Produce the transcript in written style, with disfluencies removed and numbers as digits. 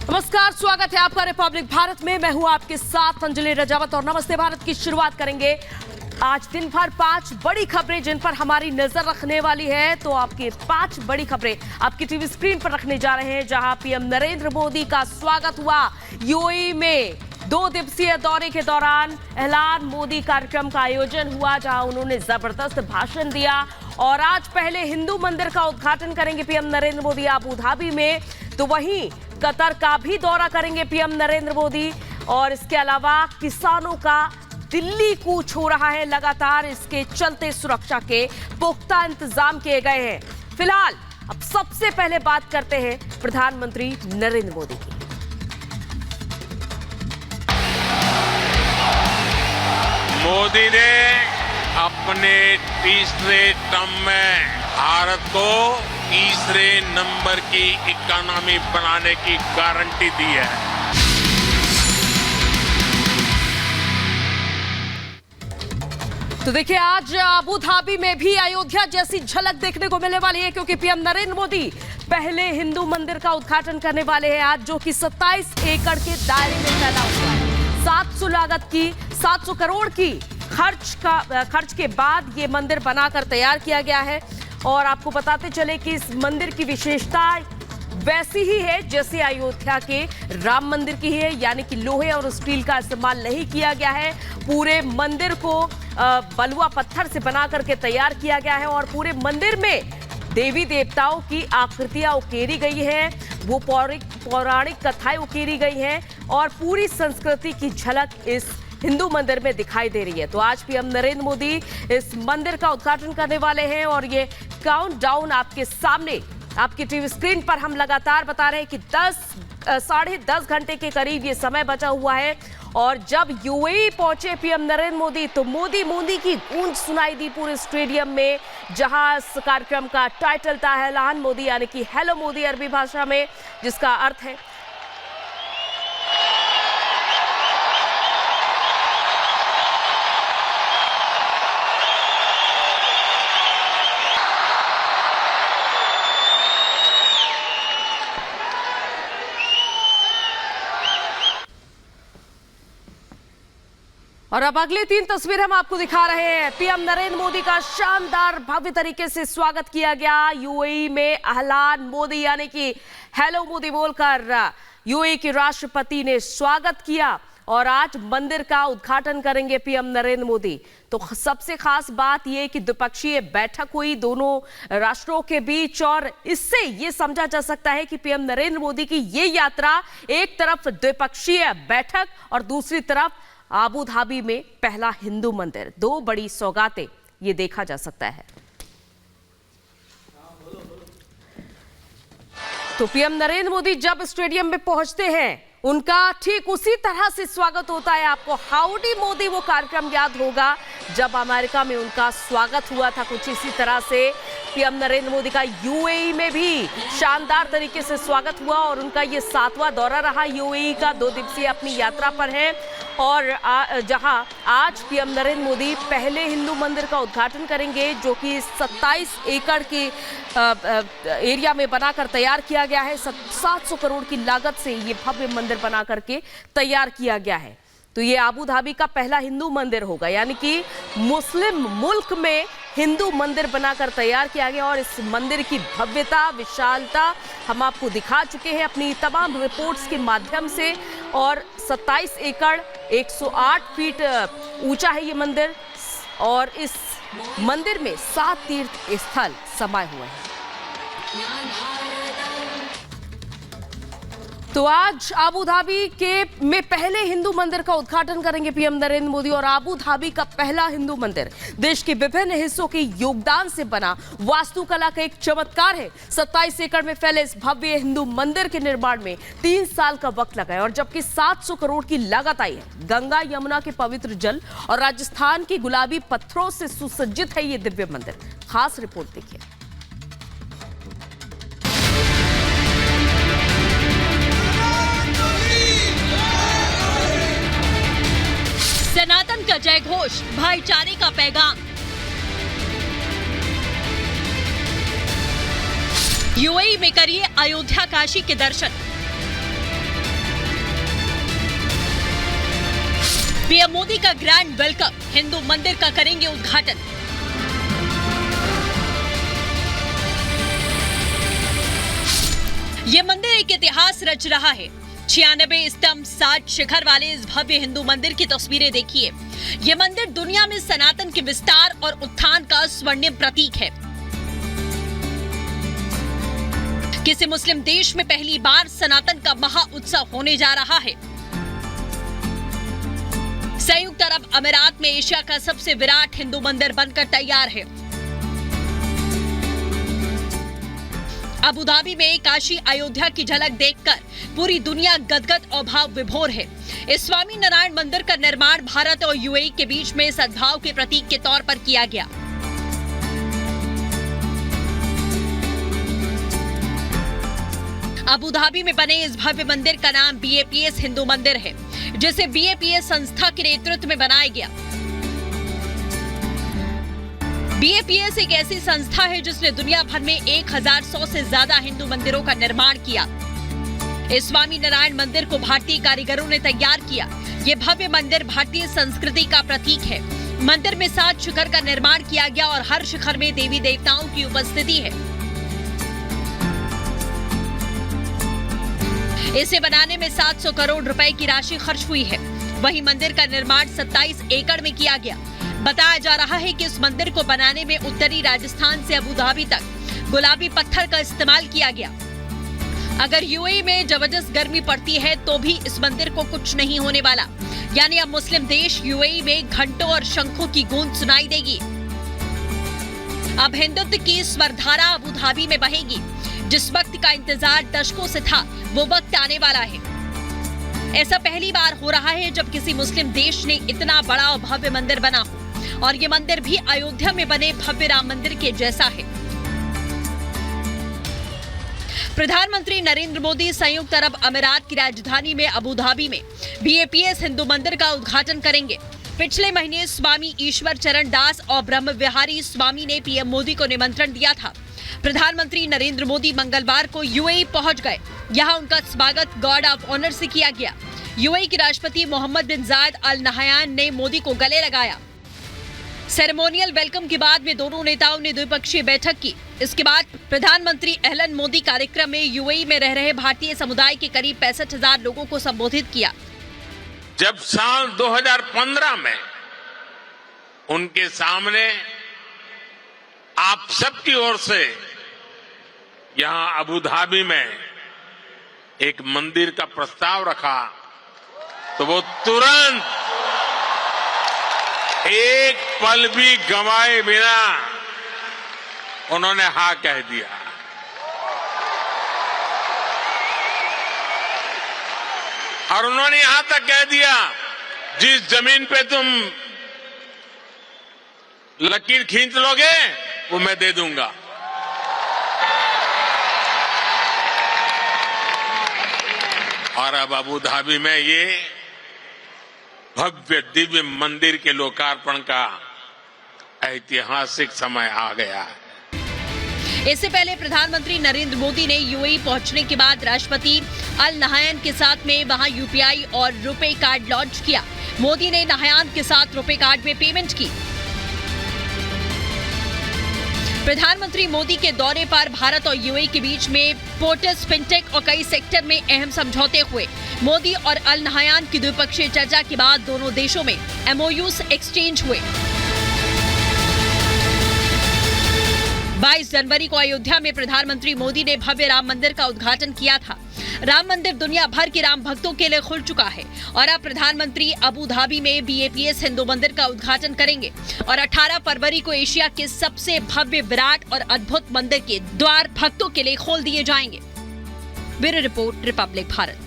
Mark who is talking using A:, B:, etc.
A: नमस्कार, स्वागत है आपका रिपब्लिक भारत में। मैं हूं आपके साथ अंजलि रजावत और नमस्ते भारत की शुरुआत करेंगे आज दिन भर 5 बड़ी खबरें जिन पर हमारी नजर रखने वाली है। तो आपकी 5 बड़ी खबरें आपकी टीवी स्क्रीन पर रखने जा रहे हैं, जहां पीएम नरेंद्र मोदी का स्वागत हुआ यूएई में। 2 दिवसीय दौरे के दौरान ऐलान मोदी कार्यक्रम का आयोजन हुआ, जहां उन्होंने जबरदस्त भाषण दिया। और आज पहले हिंदू मंदिर का उद्घाटन करेंगे PM Narendra Modi Abu Dhabi में, तो वहीं कतर का भी दौरा करेंगे पीएम नरेंद्र मोदी। और इसके अलावा किसानों का दिल्ली कूच हो रहा है लगातार, इसके चलते सुरक्षा के पुख्ता इंतजाम किए गए हैं। फिलहाल अब सबसे पहले बात करते हैं प्रधानमंत्री नरेंद्र मोदी की।
B: मोदी ने अपने तीसरे टर्म में भारत को तीसरे नंबर की इकोनॉमी बनाने की गारंटी दी है।
A: तो देखिए, आज अबू धाबी में भी अयोध्या जैसी झलक देखने को मिलने वाली है, क्योंकि पीएम नरेंद्र मोदी पहले हिंदू मंदिर का उद्घाटन करने वाले हैं आज, जो कि 27 एकड़ के दायरे में फैला हुआ है। 700 करोड़ की खर्च के बाद ये मंदिर बनाकर तैयार किया गया है। और आपको बताते चले कि इस मंदिर की विशेषता वैसी ही है जैसे अयोध्या के राम मंदिर की है, यानी कि लोहे और स्टील का इस्तेमाल नहीं किया गया है। पूरे मंदिर को बलुआ पत्थर से बना करके तैयार किया गया है और पूरे मंदिर में देवी देवताओं की आकृतियां उकेरी गई हैं, वो पौराणिक कथाएं उकेरी गई हैं और पूरी संस्कृति की झलक इस हिंदू मंदिर में दिखाई दे रही है। तो आज पीएम नरेंद्र मोदी इस मंदिर का उद्घाटन करने वाले हैं और ये काउंटडाउन आपके सामने आपकी टीवी स्क्रीन पर हम लगातार बता रहे हैं कि 10 10.5 घंटे के करीब ये समय बचा हुआ है। और जब यूएई पहुंचे पीएम नरेंद्र मोदी, तो मोदी मोदी की गूंज सुनाई दी पूरे स्टेडियम में, जहां इस कार्यक्रम का टाइटल था ऐलान मोदी, यानी कि हेलो मोदी अरबी भाषा में, जिसका अर्थ है और अब अगली 3 तस्वीर हम आपको दिखा रहे हैं। पीएम नरेंद्र मोदी का शानदार भव्य तरीके से स्वागत किया गया यूएई में। ऐलान मोदी यानी कि हेलो मोदी बोलकर यूएई के राष्ट्रपति ने स्वागत किया और आज मंदिर का उद्घाटन करेंगे पीएम नरेंद्र मोदी। तो सबसे खास बात यह कि द्विपक्षीय बैठक हुई दोनों राष्ट्रों के बीच और इससे ये समझा जा सकता है कि पीएम नरेंद्र मोदी की ये यात्रा एक तरफ द्विपक्षीय बैठक और दूसरी तरफ अबू धाबी में पहला हिंदू मंदिर, 2 बड़ी सौगातें ये देखा जा सकता है। तो पीएम नरेंद्र मोदी जब स्टेडियम में पहुंचते हैं, उनका ठीक उसी तरह से स्वागत होता है। आपको हाउडी मोदी वो कार्यक्रम याद होगा जब अमेरिका में उनका स्वागत हुआ था, कुछ इसी तरह से पीएम नरेंद्र मोदी का यूएई में भी शानदार तरीके से स्वागत हुआ। और उनका ये 7वां दौरा रहा यूएई का, 2 दिवसीय अपनी यात्रा पर है। और जहां आज पीएम नरेंद्र मोदी पहले हिंदू मंदिर का उद्घाटन करेंगे, जो कि 27 एकड़ के एरिया में बनाकर तैयार किया गया है। 700 करोड़ की लागत से ये भव्य मंदिर बना करके तैयार किया गया है। तो ये अबू धाबी का पहला हिंदू मंदिर होगा, यानी कि मुस्लिम मुल्क में हिंदू मंदिर बनाकर तैयार किया गया। और इस मंदिर की भव्यता, विशालता हम आपको दिखा चुके हैं अपनी तमाम रिपोर्ट्स के माध्यम से। और 27 एकड़ 108 फीट ऊंचा है ये मंदिर और इस मंदिर में 7 तीर्थ स्थल समाये हुए हैं। तो आज अबू धाबी में पहले हिंदू मंदिर का उद्घाटन करेंगे पीएम नरेंद्र मोदी। और अबू धाबी का पहला हिंदू मंदिर देश के विभिन्न हिस्सों के योगदान से बना वास्तुकला का एक चमत्कार है। 27 एकड़ में फैले इस भव्य हिंदू मंदिर के निर्माण में 3 साल का वक्त लगा है। और जबकि 700 करोड़ की लागत आई है। गंगा यमुना के पवित्र जल और राजस्थान के गुलाबी पत्थरों से सुसज्जित है ये दिव्य मंदिर। खास रिपोर्ट देखिए।
C: सनातन का जय घोष, भाईचारे का पैगाम। यूएई में करिए अयोध्या काशी के दर्शन। पीएम मोदी का ग्रैंड वेलकम, हिंदू मंदिर का करेंगे उद्घाटन। ये मंदिर एक इतिहास रच रहा है। 96 स्तंभ 60 शिखर वाले इस भव्य हिंदू मंदिर की तस्वीरें देखिए। ये मंदिर दुनिया में सनातन के विस्तार और उत्थान का स्वर्णिम प्रतीक है। किसी मुस्लिम देश में पहली बार सनातन का महा उत्सव होने जा रहा है। संयुक्त अरब अमीरात में एशिया का सबसे विराट हिंदू मंदिर बनकर तैयार है। अबू धाबी में काशी अयोध्या की झलक देखकर पूरी दुनिया गदगद और भाव विभोर है। इस स्वामी नारायण मंदिर का निर्माण भारत और यूएई के बीच में सद्भाव के प्रतीक के तौर पर किया गया। अबू धाबी में बने इस भव्य मंदिर का नाम BAPS हिंदू मंदिर है, जिसे BAPS संस्था के नेतृत्व में बनाया गया। BAPS एक ऐसी संस्था है जिसने दुनिया भर में 1100 से ज्यादा हिंदू मंदिरों का निर्माण किया। इस स्वामी नारायण मंदिर को भारतीय कारीगरों ने तैयार किया। ये भव्य मंदिर भारतीय संस्कृति का प्रतीक है। मंदिर में 7 शिखर का निर्माण किया गया और हर शिखर में देवी देवताओं की उपस्थिति है। इसे बनाने में 700 करोड़ रुपए की राशि खर्च हुई है। वहीं मंदिर का निर्माण 27 एकड़ में किया गया। बताया जा रहा है कि इस मंदिर को बनाने में उत्तरी राजस्थान से अबू धाबी तक गुलाबी पत्थर का इस्तेमाल किया गया। अगर यूएई में जबरदस्त गर्मी पड़ती है तो भी इस मंदिर को कुछ नहीं होने वाला। यानी अब मुस्लिम देश यूएई में घंटों और शंखों की गूंज सुनाई देगी। अब हिंदुत्व की स्वरधारा अबू धाबी में बहेगी। जिस वक्त का इंतजार दशकों से था, वो वक्त आने वाला है। ऐसा पहली बार हो रहा है जब किसी मुस्लिम देश ने इतना बड़ा और भव्य मंदिर बना हो, और ये मंदिर भी अयोध्या में बने भव्य राम मंदिर के जैसा है। प्रधानमंत्री नरेंद्र मोदी संयुक्त अरब अमीरात की राजधानी में अबू धाबी में BAPS हिंदू मंदिर का उद्घाटन करेंगे। पिछले महीने स्वामी ईश्वर चरण दास और ब्रह्म विहारी स्वामी ने पीएम मोदी को निमंत्रण दिया था। प्रधानमंत्री नरेंद्र मोदी मंगलवार को यूएई पहुंच गए। यहां उनका स्वागत गार्ड ऑफ ऑनर से किया गया। यूएई के राष्ट्रपति मोहम्मद बिन जायद अल नहयान ने मोदी को गले लगाया। सेरेमोनियल वेलकम के बाद में दोनों नेताओं ने द्विपक्षीय बैठक की। इसके बाद प्रधानमंत्री एहलन मोदी कार्यक्रम में यूएई में रह रहे भारतीय समुदाय के करीब 65,000 लोगों को संबोधित किया।
B: जब साल 2015 में उनके सामने आप सबकी ओर से यहां अबू धाबी में एक मंदिर का प्रस्ताव रखा, तो वो तुरंत एक पल भी गंवाए बिना उन्होंने हाँ कह दिया। और उन्होंने यहां तक कह दिया, जिस जमीन पे तुम लकीर खींच लोगे वो मैं दे दूंगा। और अब अबू धाबी में ये भव्य दिव्य मंदिर के लोकार्पण का ऐतिहासिक समय आ गया है।
C: इससे पहले प्रधानमंत्री नरेंद्र मोदी ने यूएई पहुंचने के बाद राष्ट्रपति अल नहयान के साथ में वहां यूपीआई और रुपे कार्ड लॉन्च किया। मोदी ने नहयान के साथ रुपे कार्ड में पेमेंट की। प्रधानमंत्री मोदी के दौरे पर भारत और यूएई के बीच में पोर्ट्स, फिनटेक और कई सेक्टर में अहम समझौते हुए। मोदी और अल नहयान की द्विपक्षीय चर्चा के बाद दोनों देशों में MOUs एक्सचेंज हुए। 22 जनवरी को अयोध्या में प्रधानमंत्री मोदी ने भव्य राम मंदिर का उद्घाटन किया था। राम मंदिर दुनिया भर के राम भक्तों के लिए खुल चुका है और अब प्रधानमंत्री अबू धाबी में BAPS हिंदू मंदिर का उद्घाटन करेंगे और 18 फरवरी को एशिया के सबसे भव्य, विराट और अद्भुत मंदिर के द्वार भक्तों के लिए खोल दिए जाएंगे। Bureau report, Republic Bharat.